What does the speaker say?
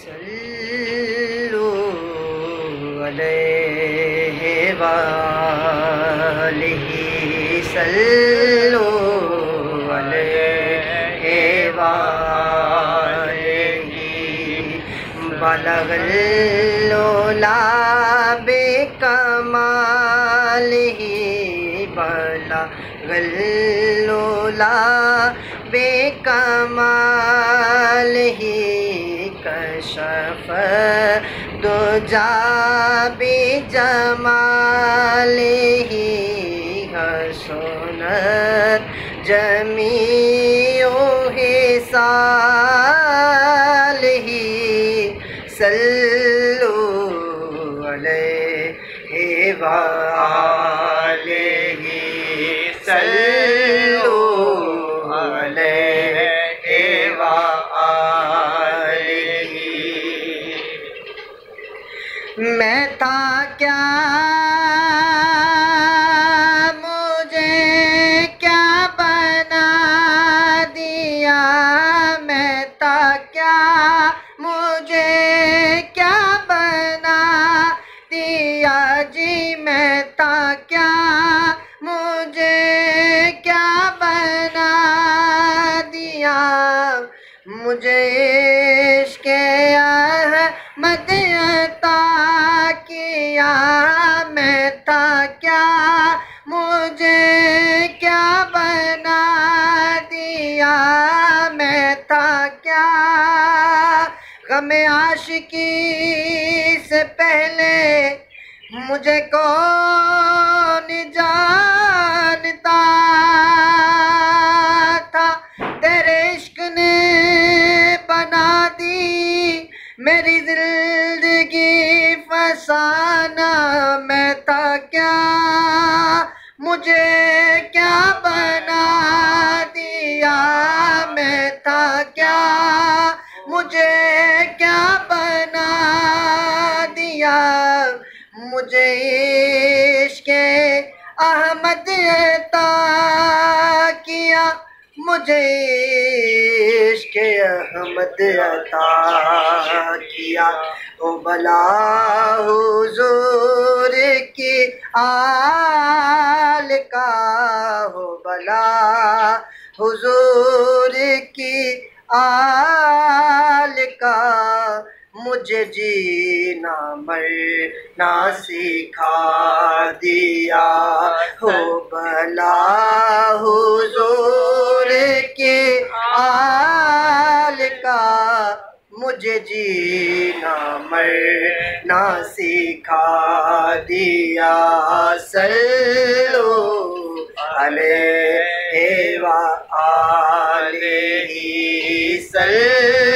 सल्लु अलैहि वालिहि सल्लु अलैहि वालिहि बलगल लोला बेकमालिहि बलगल लोला बेकमालिहि कशफ दुजा बेजमालिहि हसनत जमीओ हिसालिहि सल्लु अलैहि वालिहि सल्लु अलैहि वालिहि। मैं था क्या मुझे क्या बना दिया, मैं था क्या मुझे क्या बना दिया जी, मैं था क्या मुझे क्या बना दिया। मुझे इश्क़ अहमद अता किया, मैं था क्या मुझे क्या बना दिया, मैं था क्या। गम आशिकी से पहले मुझे कौन जानता था, तेरे इश्क ने बना दी मेरी जिंदगी फसाना। मैं था क्या मुझे क्या बना दिया, मैं था क्या मुझे क्या बना दिया। मुझे इश्क़ अहमद अता किया, मुझे इश्क़ अहमद अता किया। ओ भला हुजूर की आल का, हो भला हुजूर की आल का। मुझे जीना मरना सिखा दिया, हो भला हुजूर के आल का। मुझे जीना मरना सिखा दिया, सल्लु अलैहि व आलिहि सल्लु